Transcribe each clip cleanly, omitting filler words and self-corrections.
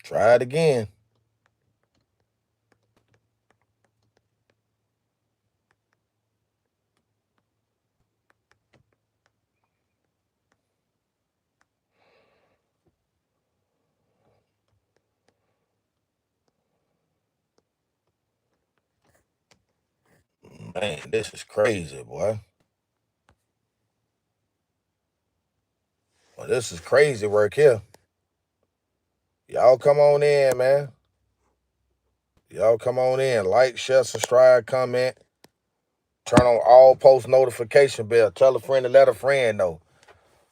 Try it again. Man, this is crazy, boy. Well, this is crazy work here. Y'all come on in, man. Y'all come on in. Like, share, subscribe, comment. Turn on all post notification bell. Tell a friend to let a friend know.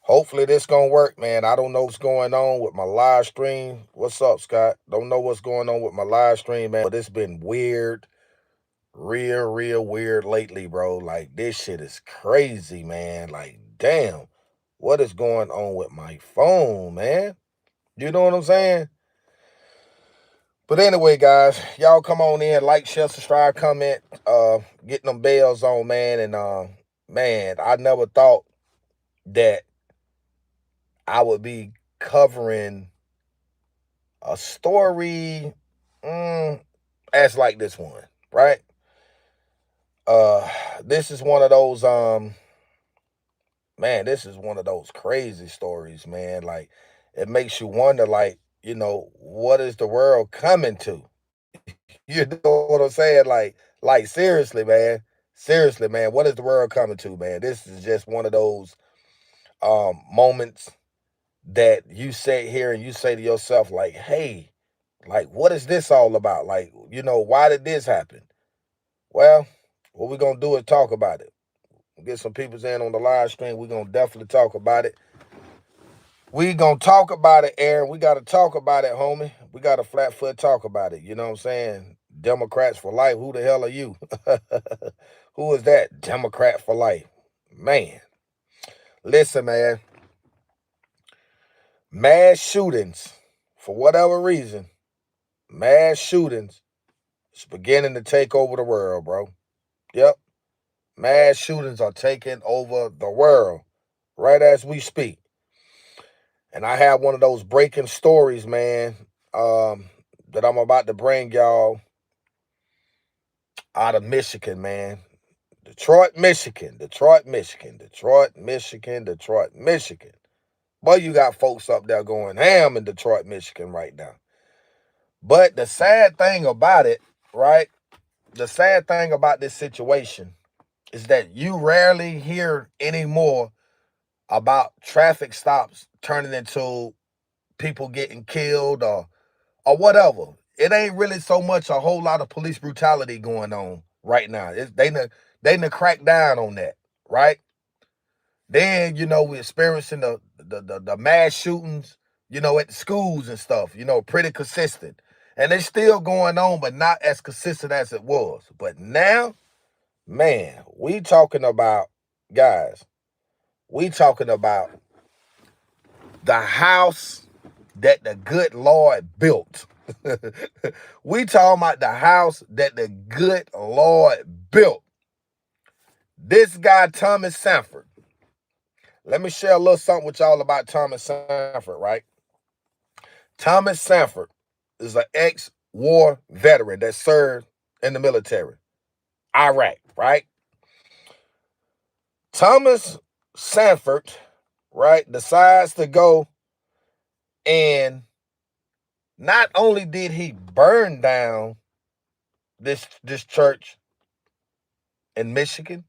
Hopefully this gonna work, man. I don't know what's going on with my live stream. What's up, Scott? Don't know what's going on with my live stream, man. But it's been weird. Real weird lately, bro. Like, this shit is crazy, man. Like, damn. What is going on with my phone, man? You know what I'm saying? But anyway, guys, y'all come on in, like, share, subscribe, comment, getting them bells on, man. And man, I never thought that I would be covering a story as like this one, right? This is one of those man, this is one of those crazy stories, man. Like, it makes you wonder, like, what is the world coming to? You know what I'm saying? Like seriously, man. Seriously, man. What is the world coming to, man? This is just one of those moments that you sit here and you say to yourself, like, hey, like, what is this all about? Like, why did this happen? Well, what we're gonna do is talk about it. Get some people in on the live stream. We're gonna definitely talk about it. We gonna talk about it, Aaron. We gotta talk about it, homie. We got a flat foot talk about it. You know what I'm saying? Democrats for life. Who the hell are you? Who is that? Democrat for life. Man. Listen, man. Mass shootings, for whatever reason, mass shootings is beginning to take over the world, bro. Yep. Mass shootings are taking over the world right as we speak. And I have one of those breaking stories, man, that I'm about to bring y'all out of Michigan, man. Detroit, Michigan. Detroit, Michigan. Detroit, Michigan. Detroit, Michigan. Boy, you got folks up there going ham in Detroit, Michigan right now. But the sad thing about it, right? The sad thing about this situation is that you rarely hear anymore about traffic stops turning into people getting killed or whatever. It ain't really so much a whole lot of police brutality going on right now. They done crack down on that, right? Then, we're experiencing the mass shootings, at the schools and stuff, pretty consistent. And it's still going on, but not as consistent as it was. But now, man, we talking about, guys, we talking about the house that the good Lord built. We talking about the house that the good Lord built. This guy, Thomas Sanford. Let me share a little something with y'all about Thomas Sanford, right? Thomas Sanford is an ex-war veteran that served in the military. Iraq, right? Thomas Sanford, right, decides to go, and not only did he burn down this church in Michigan,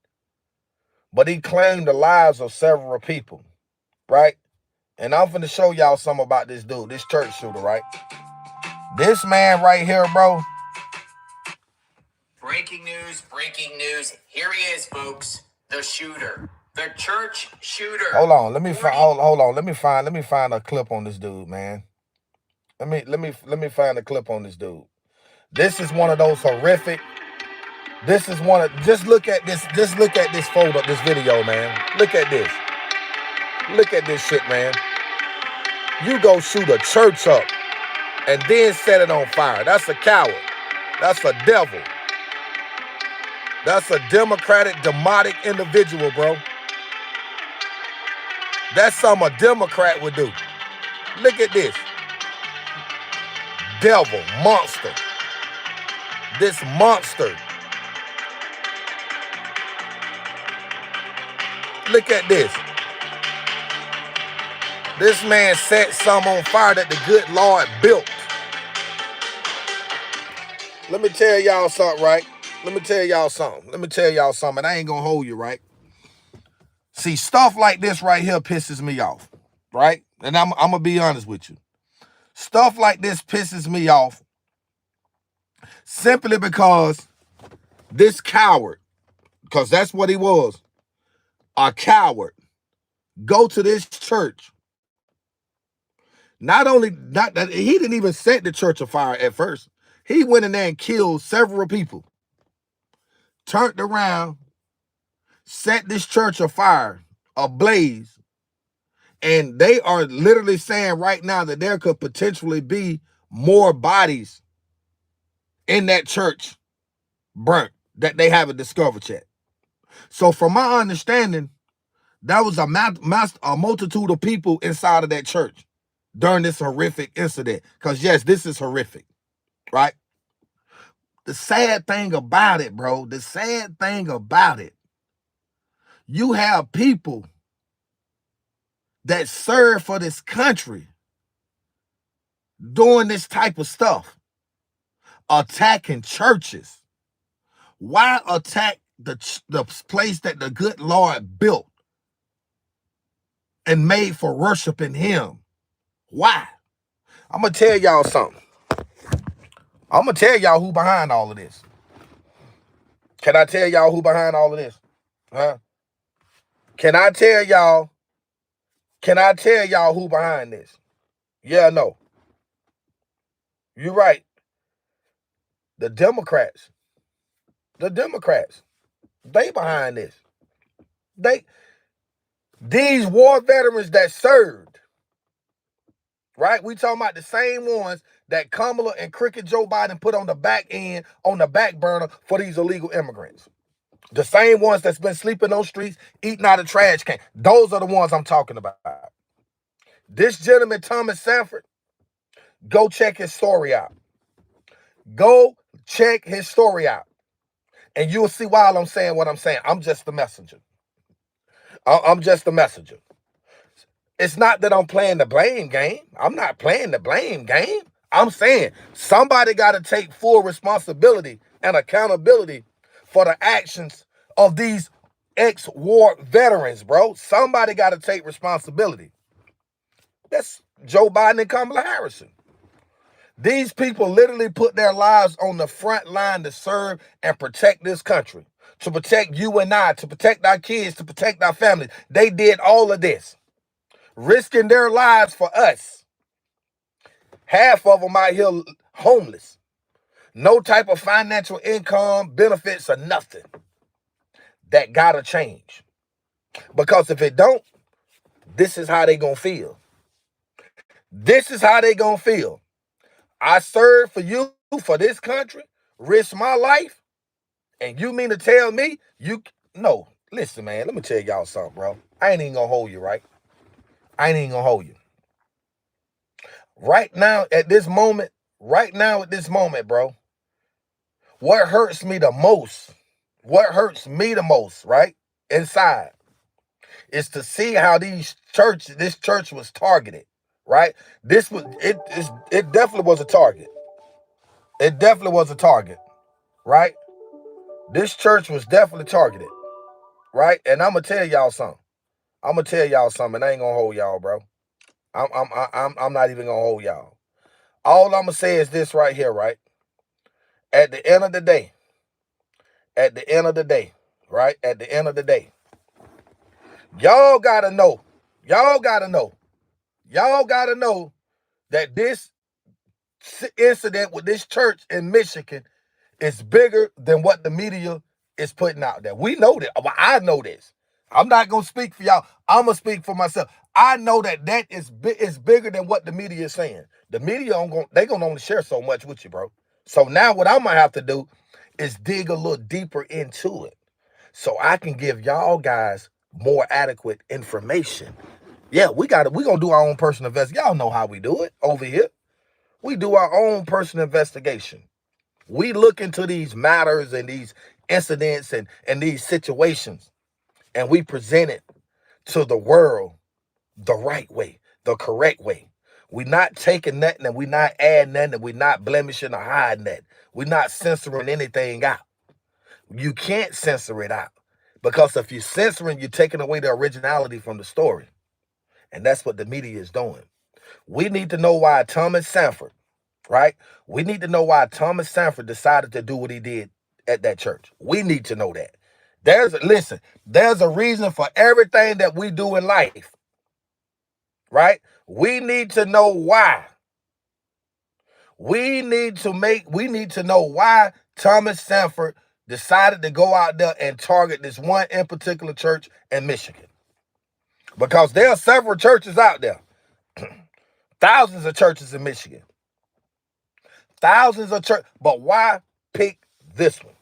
but he claimed the lives of several people, right? And I'm finna show y'all something about this dude, this church shooter, right? This man right here, bro. Breaking news. Here he is, folks. The shooter. The church shooter. Hold on. Let me find hold on. Let me find a clip on this dude, man. Let me find a clip on this dude. This is one of those horrific. This is one of just look at this photo, this video, man. Look at this. Look at this shit, man. You go shoot a church up and then set it on fire. That's a coward. That's a devil. That's a democratic, demonic individual, bro. That's something a Democrat would do. Look at this. devil, monster, this monster. Look at this. This man set some on fire that the good Lord built. Let me tell y'all something, right? Let me tell y'all something. And I ain't gonna hold you, right? See, stuff like this right here pisses me off, right? And I'm gonna be honest with you. Stuff like this pisses me off simply because this coward, because that's what he was, a coward, go to this church. Not that he didn't even set the church afire at first. He went in there and killed several people. Turned around, set this church afire, ablaze. And they are literally saying right now that there could potentially be more bodies in that church burnt that they haven't discovered yet. So from my understanding, there was a multitude of people inside of that church during this horrific incident. Because yes, this is horrific, right? The sad thing about it, bro, you have people that serve for this country doing this type of stuff, attacking churches. Why attack the place that the good Lord built and made for worshiping him? Why? I'm going to tell y'all something. I'm going to tell y'all who behind all of this. Can I tell y'all who behind all of this? Huh? Can I tell y'all who behind this? Yeah, no. You're right. The Democrats, they behind this. These war veterans that served, right? We talking about the same ones that Kamala and Crooked Joe Biden put on the back burner for these illegal immigrants. The same ones that's been sleeping on streets, eating out of trash can. Those are the ones I'm talking about. This gentleman, Thomas Sanford, go check his story out. And you'll see why I'm saying what I'm saying. I'm just the messenger. I'm just the messenger. It's not that I'm playing the blame game. I'm not playing the blame game. I'm saying somebody got to take full responsibility and accountability for the actions of these ex-war veterans, bro. Somebody got to take responsibility. That's Joe Biden and Kamala Harris. These people literally put their lives on the front line to serve and protect this country, to protect you and I, to protect our kids, to protect our families. They did all of this, risking their lives for us. Half of them out here homeless. No type of financial income, benefits, or nothing. That gotta change. Because if it don't, this is how they gonna feel. I serve for you, for this country, risk my life, and you mean to tell me no, listen, man, let me tell y'all something, bro. I ain't even gonna hold you, right? Right now, at this moment, bro, what hurts me the most, right, inside, is to see how this church was targeted, right? It definitely was a target. Right? This church was definitely targeted, right? And I'm gonna tell y'all something. And I ain't gonna hold y'all, bro. I'm not even gonna hold y'all. All I'm gonna say is this right here, right? At the end of the day, y'all gotta know that this incident with this church in Michigan is bigger than what the media is putting out there. We know that. I know this. I'm not gonna speak for y'all. I'm gonna speak for myself. I know that is bigger than what the media is saying. The media they gonna only share so much with you, bro. So now what I'm gonna have to do is dig a little deeper into it, so I can give y'all guys more adequate information. Yeah, we gonna do our own personal investigation. Y'all know how we do it over here. We do our own personal investigation. We look into these matters and these incidents and these situations, and we present it to the world the right way, the correct way. We're not taking nothing and we're not adding nothing and we're not blemishing or hiding that. We're not censoring anything out. You can't censor it out, because if you're censoring, you're taking away the originality from the story. And that's what the media is doing. We need to know why Thomas Sanford, right? We need to know why Thomas Sanford decided to do what he did at that church. We need to know that. There's a reason for everything that we do in life, right? We need to know why. We need to know why Thomas Sanford decided to go out there and target this one in particular church in Michigan. Because there are several churches out there. Thousands of churches in Michigan. Thousands of churches. But why pick this one?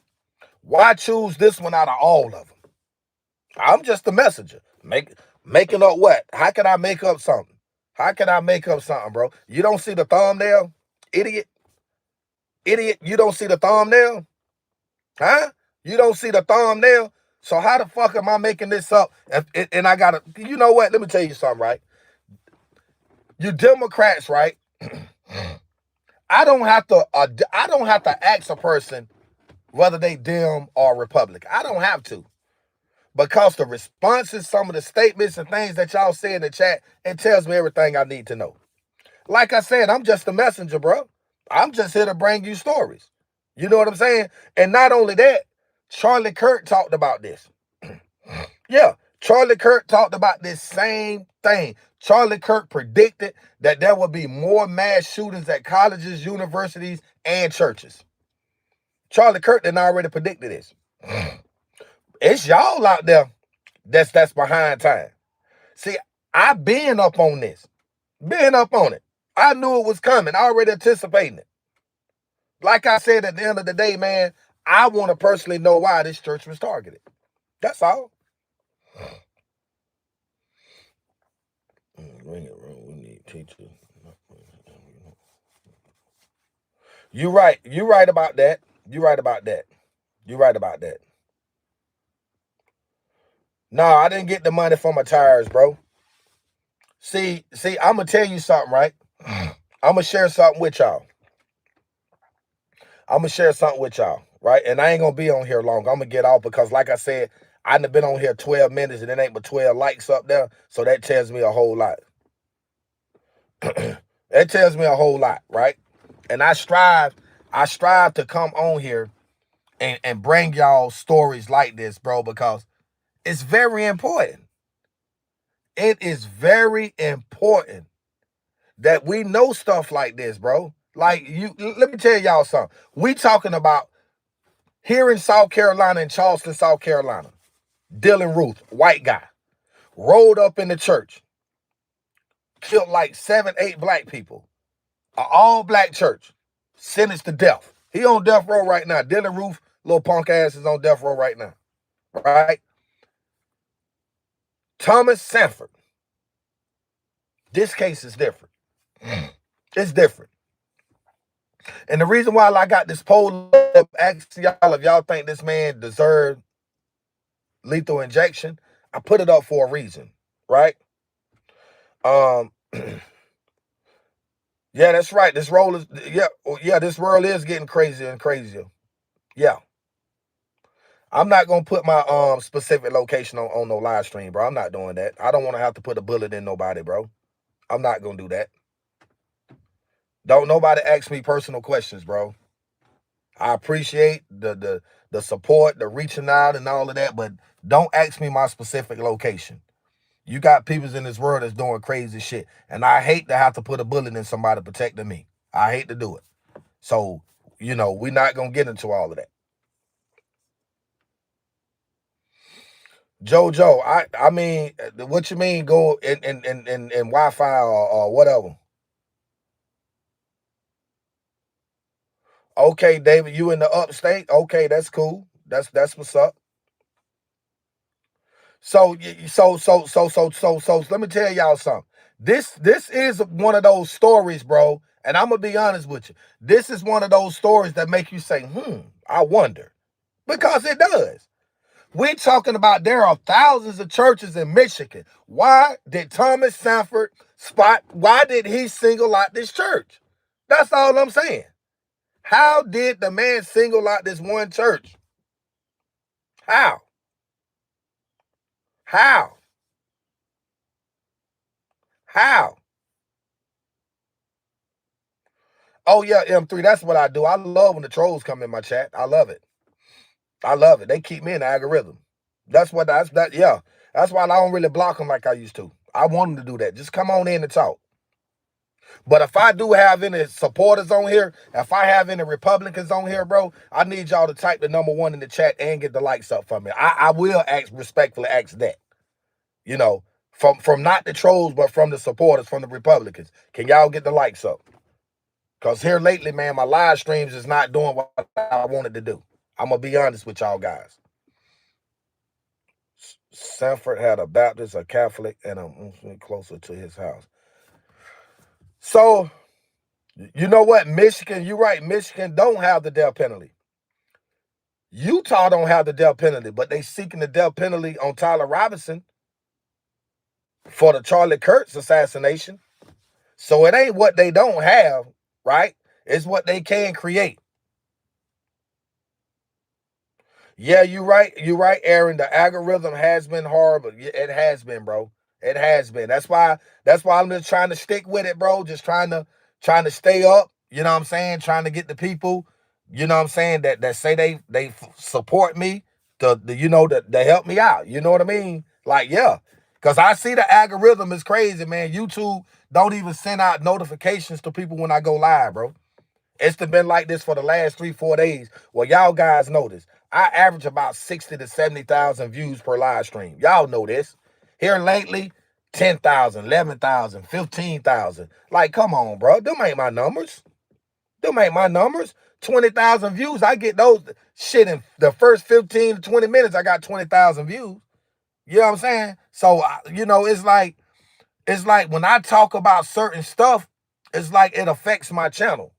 Why choose this one out of all of them? I'm just a messenger. Making up what? How can I make up something? How can I make up something, bro? You don't see the thumbnail? Idiot, you don't see the thumbnail? Huh? You don't see the thumbnail? So how the fuck am I making this up? And I gotta, you know what? Let me tell you something, right? You Democrats, right? I don't have to ask a person whether they Dem or Republican. I don't have to. Because the responses, some of the statements and things that y'all say in the chat, it tells me everything I need to know. Like I said, I'm just a messenger, bro. I'm just here to bring you stories. You know what I'm saying? And not only that, Charlie Kirk talked about this. Yeah, Charlie Kirk talked about this same thing. Charlie Kirk predicted that there would be more mass shootings at colleges, universities, and churches. Charlie Kirk done already predicted this. It's y'all out there that's behind time. See, I've been up on this. Been up on it. I knew it was coming. I already anticipating it. Like I said, at the end of the day, man, I want to personally know why this church was targeted. That's all. We need teachers. You right. You right about that. You right about that. You right about that. No, I didn't get the money for my tires, bro. See, I'm going to tell you something, right? I'm going to share something with y'all. Right? And I ain't going to be on here long. I'm going to get off because, like I said, I done been on here 12 minutes and it ain't but 12 likes up there. So that tells me a whole lot. That tells me a whole lot, right? And I strive to come on here and bring y'all stories like this, bro, because it's very important. It is very important that we know stuff like this, bro. Like, let me tell y'all something. We talking about here in South Carolina, in Charleston, South Carolina, Dylan Ruth, white guy, rolled up in the church, killed like 7, 8 black people, an all-black church, sentenced to death. He on death row right now. Dylan Ruth, little punk ass, is on death row right now, right? Thomas Sanford. This case is different. It's different. And the reason why I got this poll up asking y'all if y'all think this man deserved lethal injection, I put it up for a reason, right? Yeah, that's right. This world is getting crazier and crazier. Yeah. I'm not gonna put my specific location on no live stream, bro. I'm not doing that. I don't want to have to put a bullet in nobody, bro. I'm not gonna do that. Don't nobody ask me personal questions, bro. I appreciate the support, the reaching out and all of that, but don't ask me my specific location. You got people in this world that's doing crazy shit, and I hate to have to put a bullet in somebody protecting me. I hate to do it. So, we're not gonna get into all of that. Jojo, I mean, what you mean go in Wi-Fi or whatever? Okay, David, you in the upstate? Okay, that's cool. That's what's up. So let me tell y'all something. This is one of those stories, bro. And I'm going to be honest with you. This is one of those stories that make you say, I wonder. Because it does. We're talking about there are thousands of churches in Michigan. Why did Thomas Sanford why did he single out this church? That's all I'm saying. How did the man single out this one church? How? How? How? Oh, yeah, M3, that's what I do. I love when the trolls come in my chat. I love it. I love it. They keep me in the algorithm. That's why I don't really block them like I used to. I want them to do that. Just come on in and talk. But if I do have any supporters on here, if I have any Republicans on here, bro, I need y'all to type the #1 in the chat and get the likes up for me. I will respectfully ask that. You know, from not the trolls, but from the supporters, from the Republicans. Can y'all get the likes up? Because here lately, man, my live streams is not doing what I wanted to do. I'm going to be honest with y'all guys. Sanford had a Baptist, a Catholic, and a Muslim closer to his house. So, you know what? Michigan, you're right. Michigan don't have the death penalty. Utah don't have the death penalty, but they seeking the death penalty on Tyler Robinson for the Charlie Kirk's assassination. So it ain't what they don't have, right? It's what they can create. Yeah, you're right. You're right, Aaron. The algorithm has been horrible. It has been, bro. It has been. That's why I'm just trying to stick with it, bro. Just trying to stay up. You know what I'm saying? Trying to get the people, you know what I'm saying, that say they support me to help me out. You know what I mean? Like, yeah. Because I see the algorithm is crazy, man. YouTube don't even send out notifications to people when I go live, bro. It's been like this for the last 3-4 days. Well, y'all guys know this. I average about 60 to 70,000 views per live stream. Y'all know this. Here lately, 10,000, 11,000, 15,000. Like, come on, bro. Them ain't my numbers. 20,000 views. I get those shit in the first 15 to 20 minutes. I got 20,000 views. You know what I'm saying? So, it's like when I talk about certain stuff, it's like it affects my channel.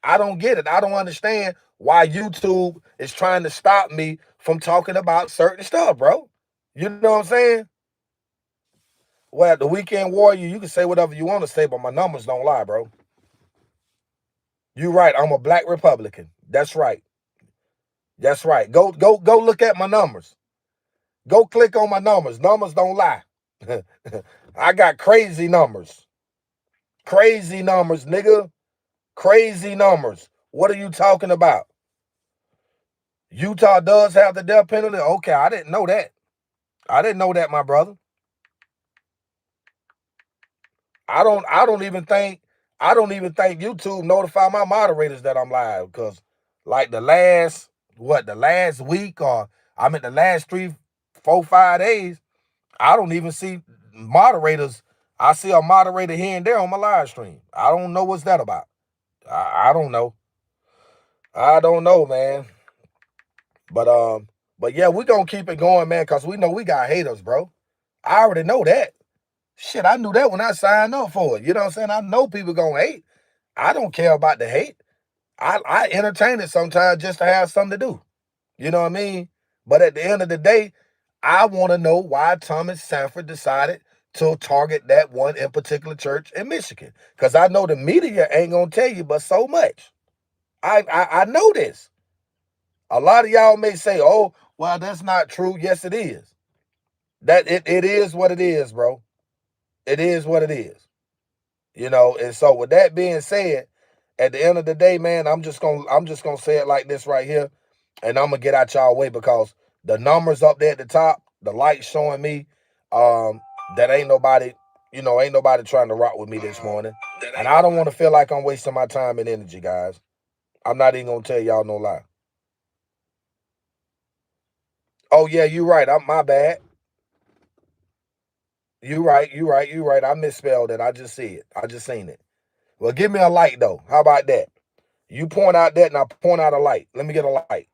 I don't get it. I don't understand why YouTube is trying to stop me from talking about certain stuff, bro. You know what I'm saying? Well, the Weekend Warrior, you can say whatever you want to say, but my numbers don't lie, bro. You're right. I'm a black Republican. That's right. That's right. Go look at my numbers. Go click on my numbers. Numbers don't lie. I got crazy numbers. Crazy numbers, nigga. Crazy numbers. What are you talking about? Utah does have the death penalty? Okay, I didn't know that. I didn't know that, my brother. I don't even think YouTube notify my moderators that I'm live, because like the last week, or the last 3, 4, 5 days, I don't even see moderators. I see a moderator here and there on my live stream. I don't know what's that about. I don't know. I don't know, man. But yeah, we're gonna keep it going, man, because we know we got haters, bro. I already know that. Shit, I knew that when I signed up for it. You know what I'm saying? I know people gonna hate. I don't care about the hate. I entertain it sometimes just to have something to do. You know what I mean? But at the end of the day, I want to know why Thomas Sanford decided to target that one in particular church in Michigan. Because I know the media ain't gonna tell you but so much. I know this. A lot of y'all may say, oh, well, that's not true. Yes, it is. That it is what it is, bro. It is what it is. And so with that being said, at the end of the day, man, I'm just gonna say it like this right here, and I'm gonna get out y'all way, because the numbers up there at the top, the lights showing me that ain't nobody trying to rock with me this morning. And I don't want to feel like I'm wasting my time and energy, guys. I'm not even gonna tell y'all no lie. Oh yeah, you're right. My bad. You're right. I misspelled it. I just see it. I just seen it. Well, give me a light though. How about that? You point out that and I point out a light. Let me get a light.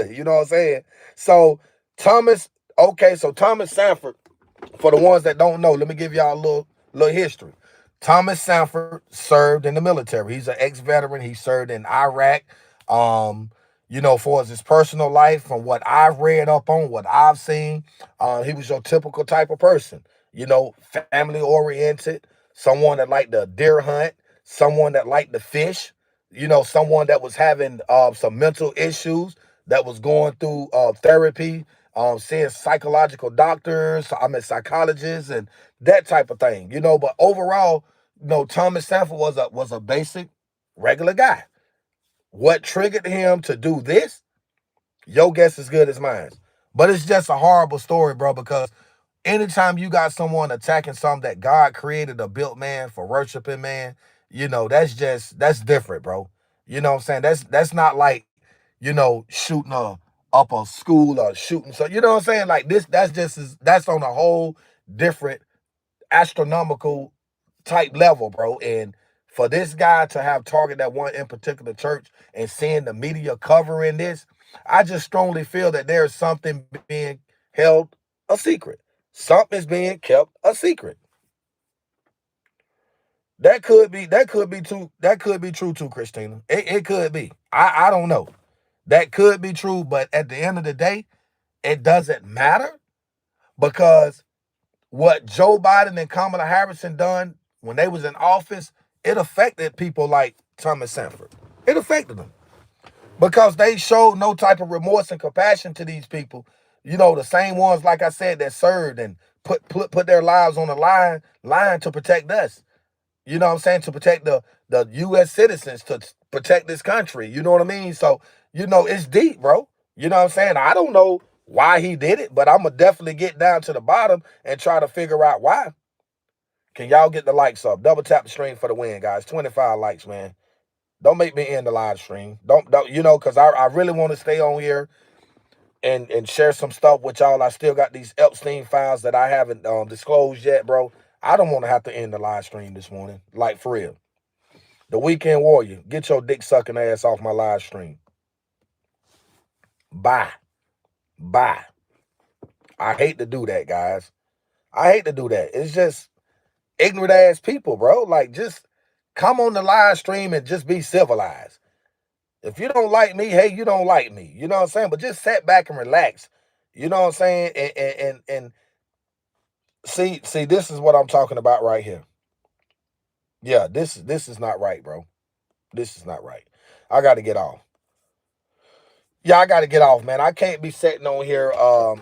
You know what I'm saying? So Thomas Sanford, for the ones that don't know, let me give y'all a little history. Thomas Sanford served in the military. He's an ex-veteran. He served in Iraq. For his personal life, from what I've read up on, what I've seen, he was your typical type of person. Family oriented, someone that liked to deer hunt, someone that liked to fish. Someone that was having some mental issues, that was going through therapy, seeing psychological doctors, psychologists, and that type of thing. But overall, Thomas Sanford was a basic, regular guy. What triggered him to do this? Your guess is good as mine. But it's just a horrible story, bro, because anytime you got someone attacking something that God created or built, man, for worshiping, man, that's different, bro. You know what I'm saying? That's not like, shooting up a school or shooting. So, you know what I'm saying? Like this, that's on a whole different astronomical type level, bro. And for this guy to have targeted that one in particular church and seeing the media covering this, I just strongly feel that there's something being held a secret. Something is being kept a secret. That could be true too, Christina. It could be. I don't know. That could be true, but at the end of the day, it doesn't matter, because what Joe Biden and Kamala Harris done when they was in office, it affected people like Thomas Sanford. It affected them because they showed no type of remorse and compassion to these people. The same ones, like I said, that served and put their lives on the line to protect us. You know what I'm saying? To protect the U.S. citizens, to protect this country. You know what I mean? So, it's deep, bro. You know what I'm saying? I don't know why he did it, but I'm going to definitely get down to the bottom and try to figure out why. Can y'all get the likes up? Double tap the stream for the win, guys. 25 likes, man. Don't make me end the live stream. Don't because I really want to stay on here and share some stuff with y'all. I still got these Epstein files that I haven't disclosed yet, bro. I don't want to have to end the live stream this morning. Like, for real. The Weekend Warrior, get your dick sucking ass off my live stream. Bye. I hate to do that, guys. I hate to do that. It's just ignorant ass people, bro. Like, just come on the live stream and just be civilized. If you don't like me, hey, you don't like me. You know what I'm saying? But just sit back and relax. You know what I'm saying? And see, this is what I'm talking about right here. Yeah, this is not right, bro. This is not right. I got to get off. Yeah, I got to get off, man. I can't be sitting on here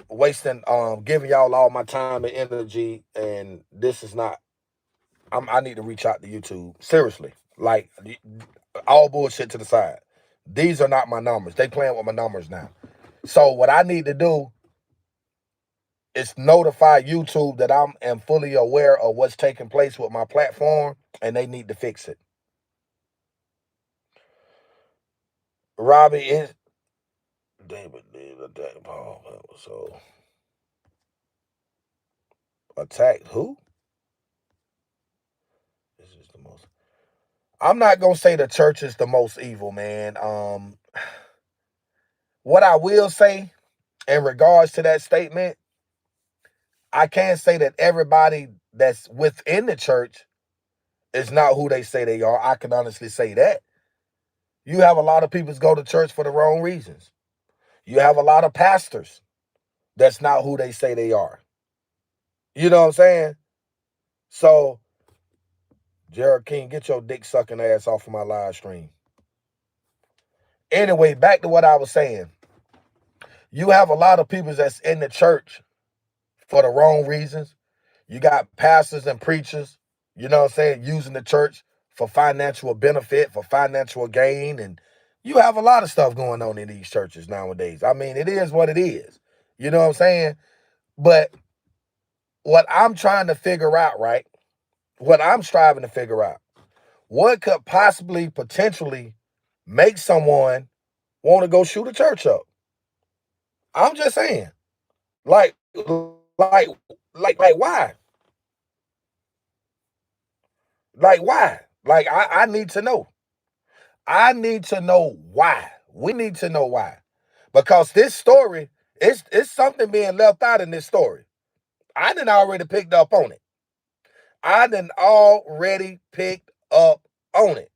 wasting giving y'all all my time and energy, and this is not. I need to reach out to YouTube. Seriously. Like, all bullshit to the side. These are not my numbers. They playing with my numbers now. So what I need to do is notify YouTube that I am fully aware of what's taking place with my platform, and they need to fix it. Robbie is David Paul. So attacked who? This is the most. I'm not gonna say the church is the most evil, man. What I will say in regards to that statement, I can't say that everybody that's within the church is not who they say they are. I can honestly say that. You have a lot of people go to church for the wrong reasons. You have a lot of pastors that's not who they say they are. You know what I'm saying? So, Jared King, get your dick sucking ass off of my live stream. Anyway, back to what I was saying. You have a lot of people that's in the church for the wrong reasons. You got pastors and preachers, you know what I'm saying, using the church for financial benefit, for financial gain. And you have a lot of stuff going on in these churches nowadays. I mean, it is what it is. You know what I'm saying? But what I'm trying to figure out, right? What I'm striving to figure out, what could possibly, potentially make someone want to go shoot a church up? I'm just saying. Like, why? Like, why? Like, I need to know. I need to know why. We need to know why. Because this story, it's something being left out in this story. I didn't already picked up on it. I done already picked up on it.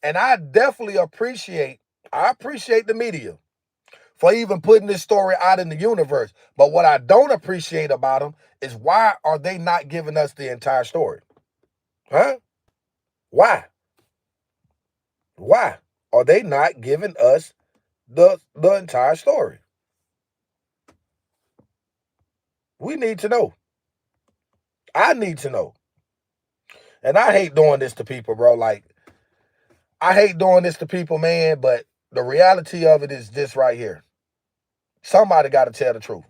And I definitely appreciate the media for even putting this story out in the universe. But what I don't appreciate about them is why are they not giving us the entire story? Huh? Why? Why are they not giving us the entire story? We need to know. I need to know. And I hate doing this to people, bro. Like, I hate doing this to people, man, but the reality of it is this right here. Somebody got to tell the truth.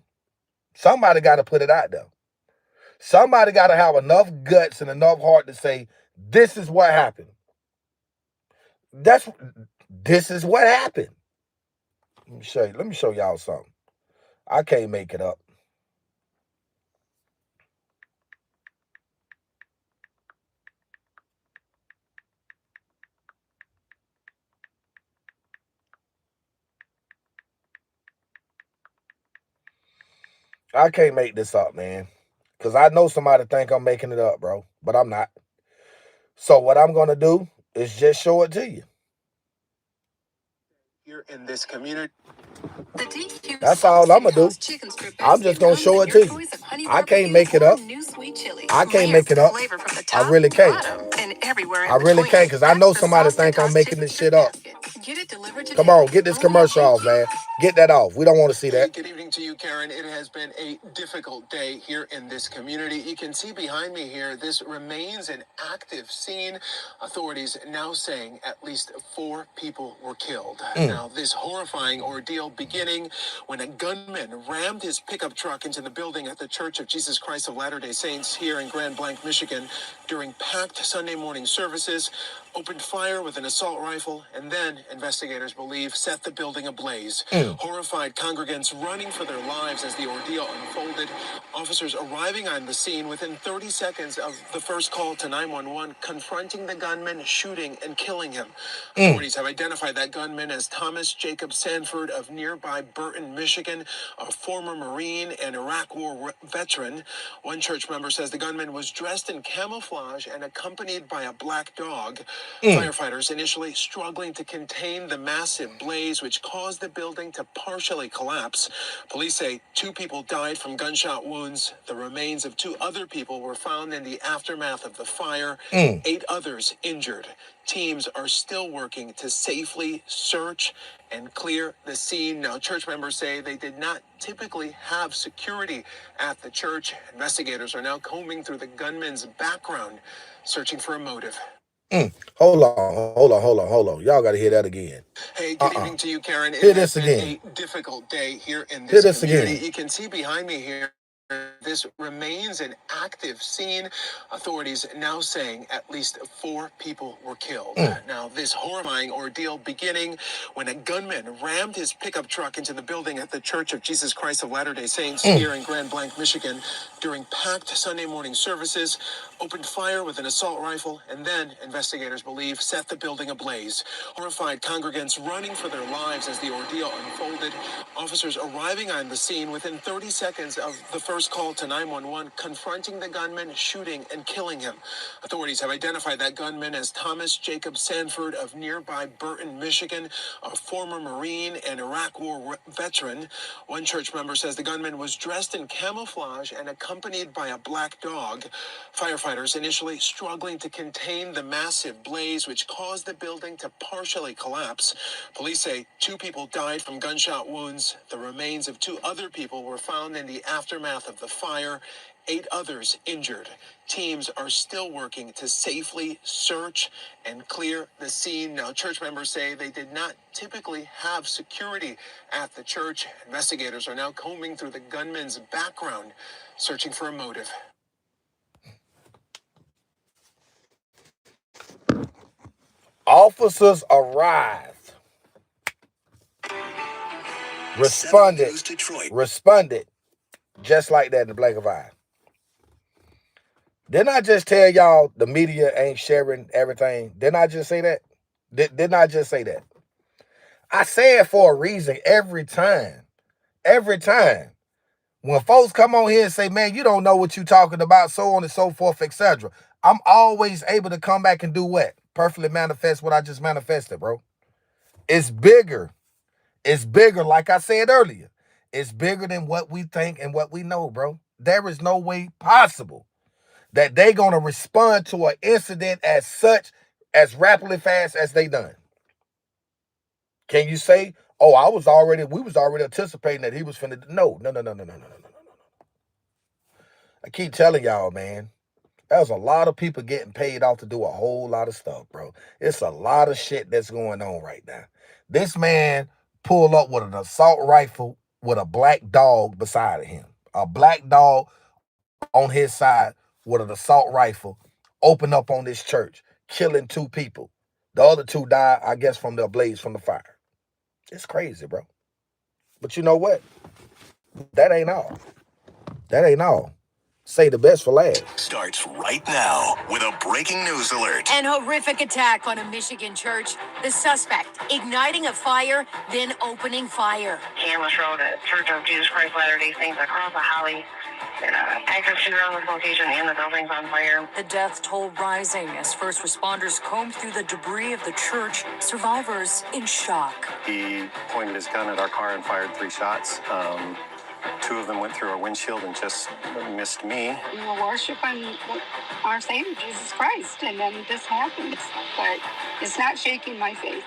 Somebody got to put it out there. Somebody got to have enough guts and enough heart to say, this is what happened. This is what happened. Let me show y'all something. I can't make it up. I can't make this up, man. Because I know somebody think I'm making it up, bro. But I'm not. So what I'm going to do is just show it to you. Here in this community. That's all I'm going to do. I'm just going to show it to you. I can't make it up. I can't make it up. I really can't. I really can't because I know somebody think I'm making this shit up. Come on, get this commercial off, man. Get that off. We don't want to see that. Good evening to you, Karen. It has been a difficult day here in this community. You can see behind me here, this remains an active scene. Authorities now saying at least 4 people were killed. Now, this horrifying ordeal beginning when a gunman rammed his pickup truck into the building at the Church of Jesus Christ of Latter-day Saints here in Grand Blanc, Michigan, during packed Sunday morning services, opened fire with an assault rifle, and then, investigators believe, set the building ablaze. Horrified congregants running for their lives as the ordeal unfolded. Officers arriving on the scene within 30 seconds of the first call to 911, confronting the gunman, shooting and killing him. Authorities have identified that gunman as Thomas Jacob Sanford of nearby Burton, Michigan, a former Marine and Iraq War veteran. One church member says the gunman was dressed in camouflage and accompanied by a black dog. Firefighters initially struggling to contain the massive blaze, which caused the building to partially collapse. Police say 2 people died from gunshot wounds. The remains of 2 other people were found in the aftermath of the fire. 8 others injured. Teams are still working to safely search and clear the scene. Now, church members say they did not typically have security at the church. Investigators are now combing through the gunman's background, searching for a motive. Hold on. Y'all got to hear that again. Hey, good evening to you, Karen. Hear this again. A difficult day here in this community. You can see behind me here, this remains an active scene. Authorities now saying at least 4 people were killed. Now, this horrifying ordeal beginning when a gunman rammed his pickup truck into the building at the Church of Jesus Christ of Latter-day Saints here in Grand Blanc, Michigan, during packed Sunday morning services, opened fire with an assault rifle, and then, investigators believe, set the building ablaze. Horrified congregants running for their lives as the ordeal unfolded. Officers arriving on the scene within 30 seconds of the first call to 911, confronting the gunman, shooting and killing him. Authorities have identified that gunman as Thomas Jacob Sanford of nearby Burton, Michigan, a former Marine and Iraq War veteran. One church member says the gunman was dressed in camouflage and accompanied by a black dog. Firefighters initially struggling to contain the massive blaze, which caused the building to partially collapse. Police say 2 people died from gunshot wounds. The remains of 2 other people were found in the aftermath of the fire. 8 others injured. Teams are still working to safely search and clear the scene. Now, church members say they did not typically have security at the church. Investigators are now combing through the gunman's background, searching for a motive. Officers arrived. Responded just like that in the blink of an eye. Didn't I just tell y'all the media ain't sharing everything? Didn't I just say that? Didn't I just say that? I say it for a reason every time. Every time. When folks come on here and say, man, you don't know what you're talking about, so on and so forth, etc., I'm always able to come back and do what? Perfectly manifest what I just manifested, bro. It's bigger. It's bigger, like I said earlier. It's bigger than what we think and what we know, bro. There is no way possible that they gonna respond to an incident as such, as rapidly fast as they done. Can you say, oh, we was already anticipating that he was finna, no. I keep telling y'all, man, there's a lot of people getting paid off to do a whole lot of stuff, bro. It's a lot of shit that's going on right now. This man pulled up with an assault rifle with a black dog beside him. A black dog on his side with an assault rifle, opened up on this church, killing 2 people. The other 2 died, I guess, from the blaze from the fire. It's crazy, bro. But you know what? That ain't all. That ain't all. Say the best for last. Starts right now with a breaking news alert. An horrific attack on a Michigan church. The suspect igniting a fire, then opening fire. Cameras Road at Church of Jesus Christ Latter-day Saints across the alley. Active shooter on this location and the building's on fire. The death toll rising as first responders combed through the debris of the church. Survivors in shock. He pointed his gun at our car and fired 3 shots. 2 of them went through our windshield and just missed me. We were worshiping our Savior, Jesus Christ, and then this happens. But it's not shaking my faith.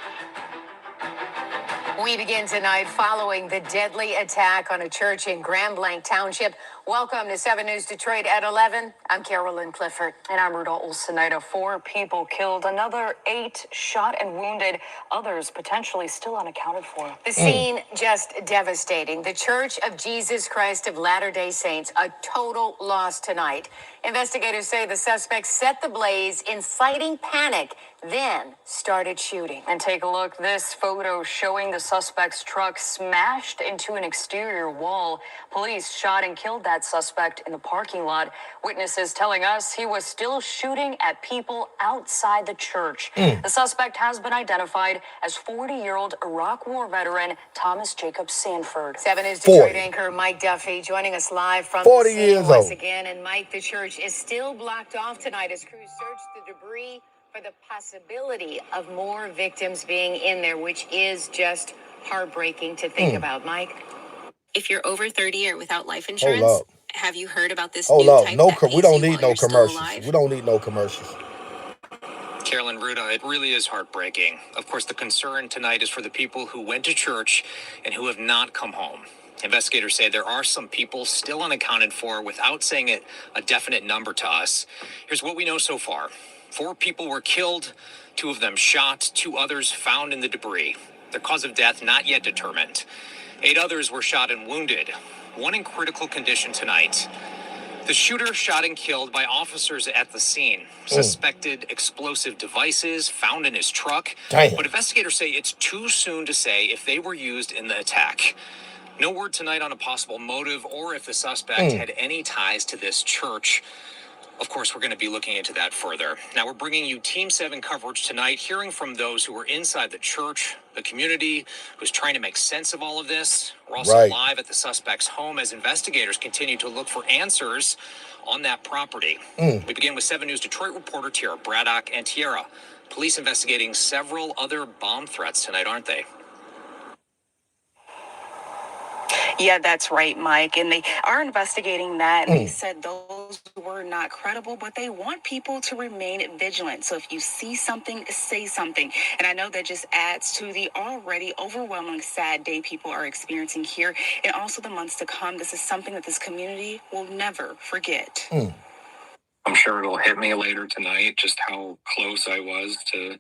We begin tonight following the deadly attack on a church in Grand Blanc Township. Welcome to 7 News Detroit at 11. I'm Carolyn Clifford. And I'm Rudolph Olsenida. 4 people killed, another 8 shot and wounded, others potentially still unaccounted for. The scene just devastating. The Church of Jesus Christ of Latter-day Saints, a total loss tonight. Investigators say the suspect set the blaze, inciting panic, then started shooting. And take a look, this photo showing the suspect's truck smashed into an exterior wall. Police shot and killed that suspect in the parking lot. Witnesses telling us he was still shooting at people outside the church. The suspect has been identified as 40-year-old Iraq War veteran Thomas Jacob Sanford. 7 News Detroit anchor Mike Duffy joining us live from 40 the scene years once old. again. And Mike, the church is still blocked off tonight as crews search the debris for the possibility of more victims being in there, which is just heartbreaking to think about. Mike? If you're over 30 or without life Hold insurance, up. have you heard about this Hold new up. type No, that we pays don't you need while no you're still commercials. alive? We don't need no commercials. Carolyn Ruda, it really is heartbreaking. Of course, the concern tonight is for the people who went to church and who have not come home. Investigators say there are some people still unaccounted for without saying it a definite number to us. Here's what we know so far. 4 people were killed, 2 of them shot, 2 others found in the debris. Their cause of death not yet determined. 8 others were shot and wounded, 1 in critical condition tonight. The shooter shot and killed by officers at the scene. Suspected explosive devices found in his truck. Damn. But investigators say it's too soon to say if they were used in the attack. No word tonight on a possible motive or if the suspect had any ties to this church. Of course, we're going to be looking into that further. Now, we're bringing you Team 7 coverage tonight, hearing from those who were inside the church, the community, who's trying to make sense of all of this. We're also live at the suspect's home as investigators continue to look for answers on that property. We begin with 7 News Detroit reporter Tierra Braddock. And Tierra, police investigating several other bomb threats tonight, aren't they? Yeah, that's right, Mike. And they are investigating that. And they said those were not credible, but they want people to remain vigilant. So if you see something, say something. And I know that just adds to the already overwhelming sad day people are experiencing here and also the months to come. This is something that this community will never forget. I'm sure it'll hit me later tonight just how close I was to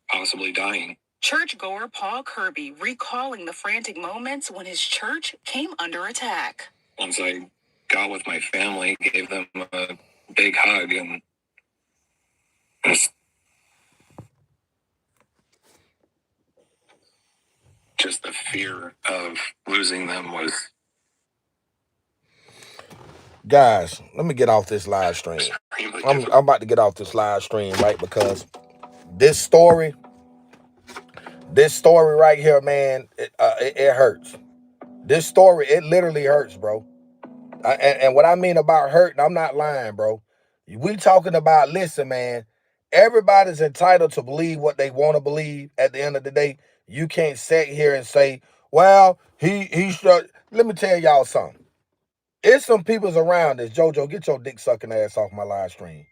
possibly dying. Churchgoer Paul Kirby recalling the frantic moments when his church came under attack. Once I got with my family, gave them a big hug, and just the fear of losing them was... Guys, let me get off this live stream. I'm about to get off this live stream, right? Because this story right here, man, it hurts. This story, it literally hurts, bro. And what I mean about hurting, I'm not lying, bro. We talking about, listen, man, everybody's entitled to believe what they want to believe at the end of the day. You can't sit here and say, well, he should. Let me tell y'all something. It's some people's around this. JoJo, get your dick sucking ass off my live stream.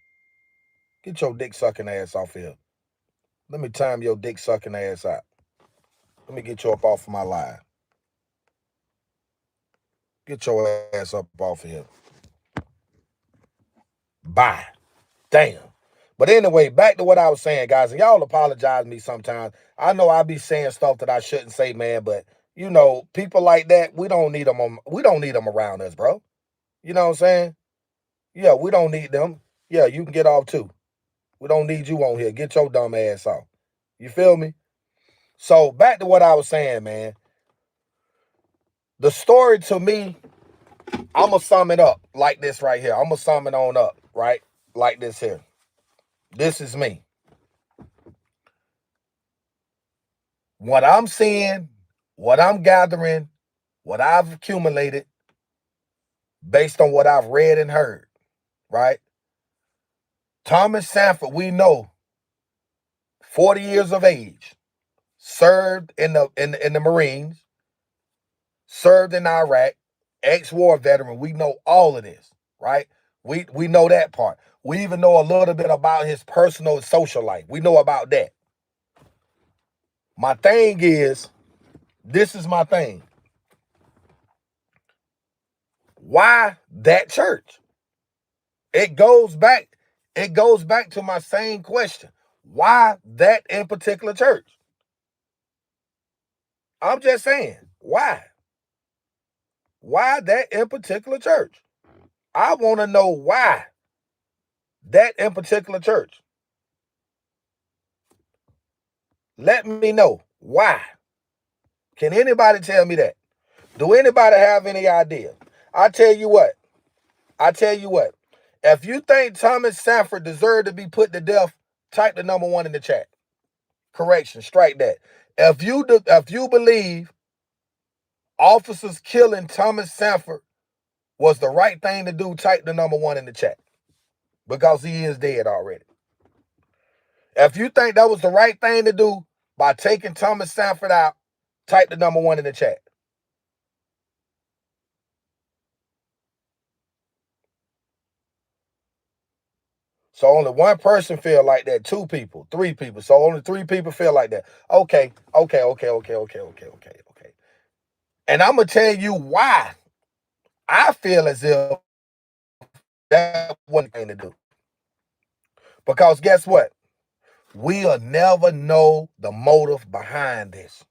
Get your dick sucking ass off here. Let me time your dick sucking ass out. Let me get you up off of my live. Get your ass up off of here. Bye. Damn. But anyway, back to what I was saying, guys, and y'all apologize to me sometimes. I know I be saying stuff that I shouldn't say, man, but you know, people like that, we don't need them around us, bro. You know what I'm saying? Yeah, we don't need them. Yeah, you can get off too. We don't need you on here. Get your dumb ass off. You feel me? So back to what I was saying, man. The story to me, I'm going to sum it up like this right here. I'm going to sum it on up, right? Like this here. This is me. What I'm seeing, what I'm gathering, what I've accumulated based on what I've read and heard, right? Thomas Sanford, we know, 40 years of age, served in the Marines, served in Iraq, ex-war veteran. We know all of this, right? We know that part. We even know a little bit about his personal and social life. We know about that. My thing is, this is my thing. Why that church? It goes back to my same question. Why that in particular church? I'm just saying, why? Why that in particular church? I want to know why that in particular church. Let me know why. Can anybody tell me that? Do anybody have any idea? I tell you what. If you think Thomas Sanford deserved to be put to death, type the number 1 in the chat. Correction, strike that. If you believe officers killing Thomas Sanford was the right thing to do, type the number 1 in the chat. Because he is dead already. If you think that was the right thing to do by taking Thomas Sanford out, type the number 1 in the chat. So only one person feel like that, 2 people, 3 people. So only 3 people feel like that. Okay. And I'm going to tell you why I feel as if that wasn't the thing to do. Because guess what? We'll never know the motive behind this.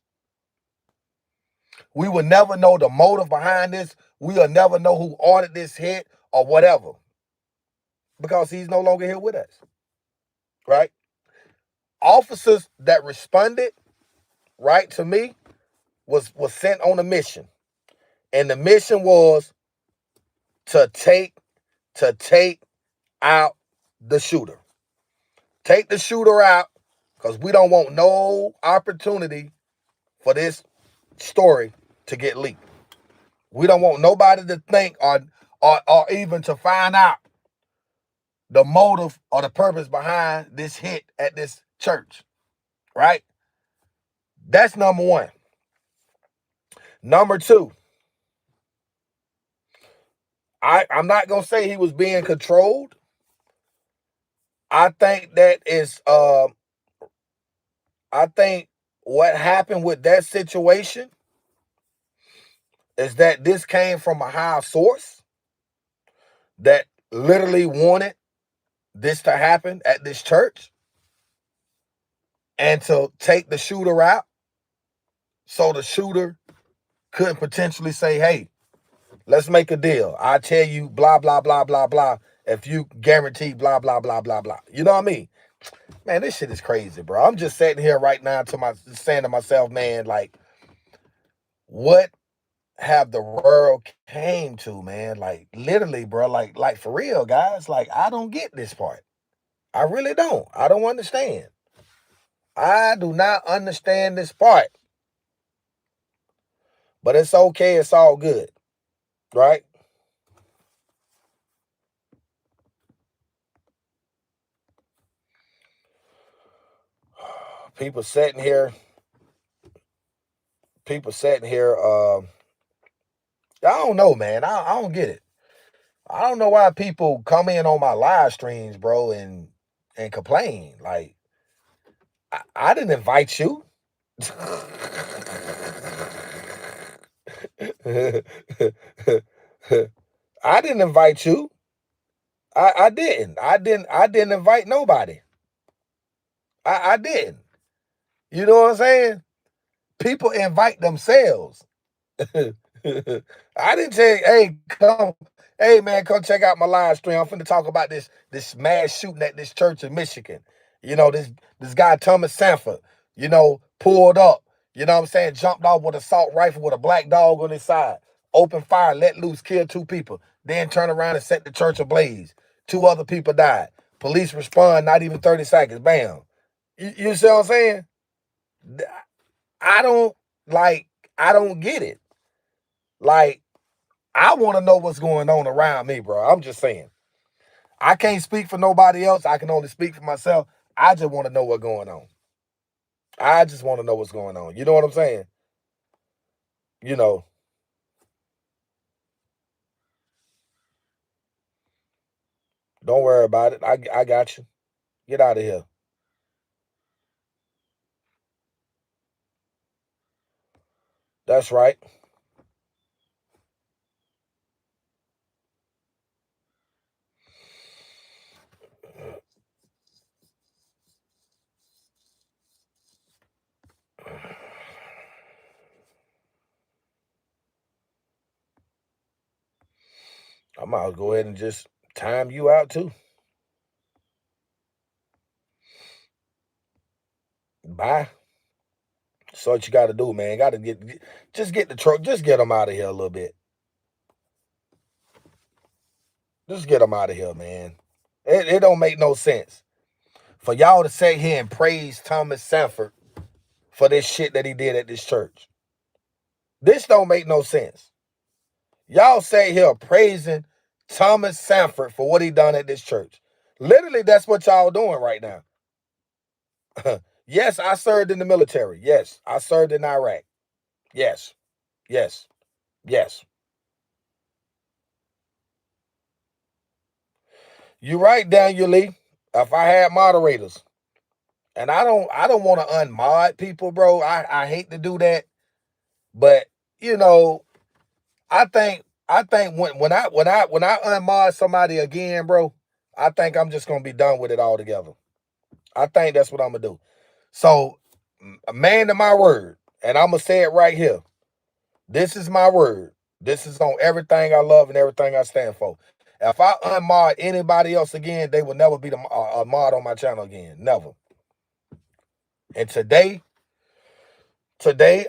We will never know the motive behind this. We'll never know who ordered this hit or whatever. Because he's no longer here with us. Right? Officers that responded, right, to me, was sent on a mission. And the mission was to take out the shooter. Take the shooter out, because we don't want no opportunity for this story to get leaked. We don't want nobody to think or even to find out the motive or the purpose behind this hit at this church. Right? That's number 1. Number 2, I'm not going to say he was being controlled. I think that is, I think what happened with that situation is that this came from a higher source that literally wanted this to happen at this church and to take the shooter out so the shooter couldn't potentially say, hey, let's make a deal. I tell you blah, blah, blah, blah, blah, if you guarantee blah, blah, blah, blah, blah. You know what I mean? Man, this shit is crazy, bro. I'm just sitting here right now saying to myself, man, like, what have the world came to, man? Like, literally, bro, like for real, guys. Like, I don't get this part. I really don't. I don't understand. I do not understand this part. But it's okay. It's all good, right? People sitting here. I don't know, man. I don't get it. I don't know why people come in on my live streams, bro, and complain. Like, I didn't invite you. I didn't invite you. I didn't. I didn't invite nobody. I didn't. You know what I'm saying? People invite themselves. I didn't say, hey, come, hey man, come check out my live stream. I'm finna talk about this mass shooting at this church in Michigan. You know, this guy Thomas Sanford, you know, pulled up, you know what I'm saying, jumped off with an assault rifle with a black dog on his side, opened fire, let loose, killed 2 people, then turned around and set the church ablaze. 2 other people died. Police respond, not even 30 seconds, bam. You see what I'm saying? I don't get it. Like, I want to know what's going on around me, bro. I'm just saying. I can't speak for nobody else. I can only speak for myself. I just want to know what's going on. I just want to know what's going on. You know what I'm saying? You know. Don't worry about it. I got you. Get out of here. That's right. I might as well go ahead and just time you out too. Bye. That's what you got to do, man. Got to just get the truck. Just get them out of here a little bit. Just get them out of here, man. It don't make no sense for y'all to sit here and praise Thomas Sanford for this shit that he did at this church. This don't make no sense. Y'all sit here praising Thomas Sanford for what he done at this church. Literally, that's what y'all doing right now. Yes, I served in the military. Yes, I served in Iraq. Yes, yes, yes. You right, Daniel Lee. If I had moderators, and I don't want to unmod people, bro. I hate to do that, but you know, I think when I unmod somebody again, bro, I think I'm just gonna be done with it altogether. I think that's what I'm gonna do. So, a man to my word, and I'm gonna say it right here. This is my word. This is on everything I love and everything I stand for. If I unmod anybody else again, they will never be a mod on my channel again. Never. And today,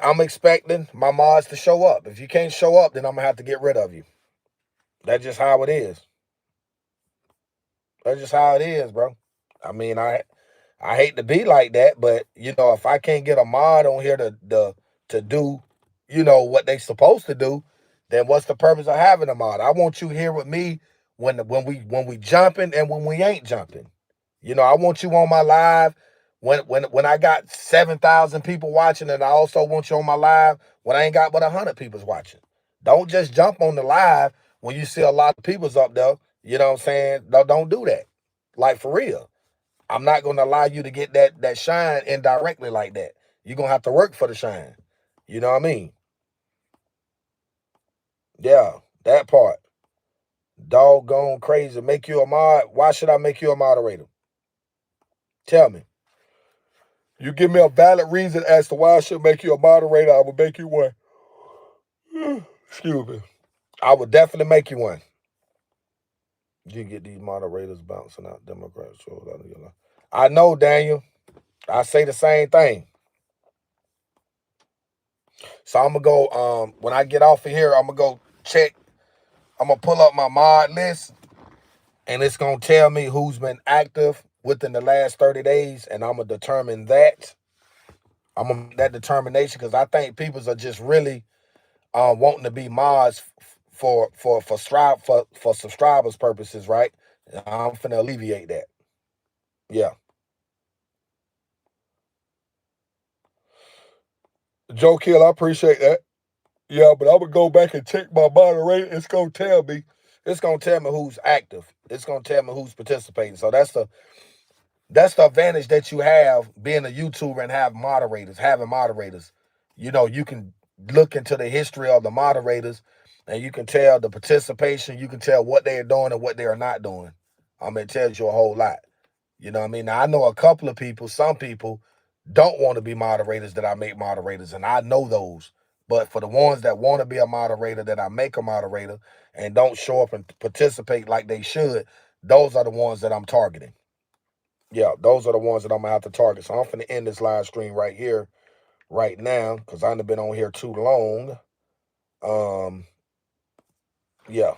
I'm expecting my mods to show up. If you can't show up, then I'm gonna have to get rid of you. That's just how it is. That's just how it is, bro. I mean, I hate to be like that, but you know, if I can't get a mod on here to do, you know, what they supposed to do, then what's the purpose of having a mod? I want you here with me when we jumping and when we ain't jumping. You know, I want you on my live when I got 7,000 people watching, and I also want you on my live when I ain't got but 100 people's watching. Don't just jump on the live when you see a lot of people's up there. You know what I'm saying? Don't do that. Like, for real. I'm not going to allow you to get that shine indirectly like that. You're going to have to work for the shine. You know what I mean? Yeah, that part. Doggone crazy. Make you a mod. Why should I make you a moderator? Tell me. You give me a valid reason as to why I should make you a moderator, I will make you one. Excuse me. I would definitely make you one. You get these moderators bouncing out Democrats. I know, Daniel. I say the same thing. So I'm going to go, when I get off of here, I'm going to go check. I'm going to pull up my mod list, and it's going to tell me who's been active within the last 30 days, and I'm going to determine that. I'm going to make that determination because I think people are just really wanting to be mods for subscribers purposes, right? I'm finna alleviate that. Yeah. Joe Kill, I appreciate that. Yeah, but I'm gonna go back and check my moderator. It's gonna tell me who's active. It's gonna tell me who's participating. So that's the advantage that you have being a YouTuber and having moderators. You know, you can look into the history of the moderators and you can tell the participation, you can tell what they are doing and what they are not doing. It tells you a whole lot. You know what I mean? Now, I know a couple of people, some people don't want to be moderators that I make moderators, and I know those. But for the ones that want to be a moderator, that I make a moderator, and don't show up and participate like they should, those are the ones that I'm targeting. Yeah, those are the ones that I'm going to have to target. So I'm going to end this live stream right here, right now, because I've been on here too long. Yeah.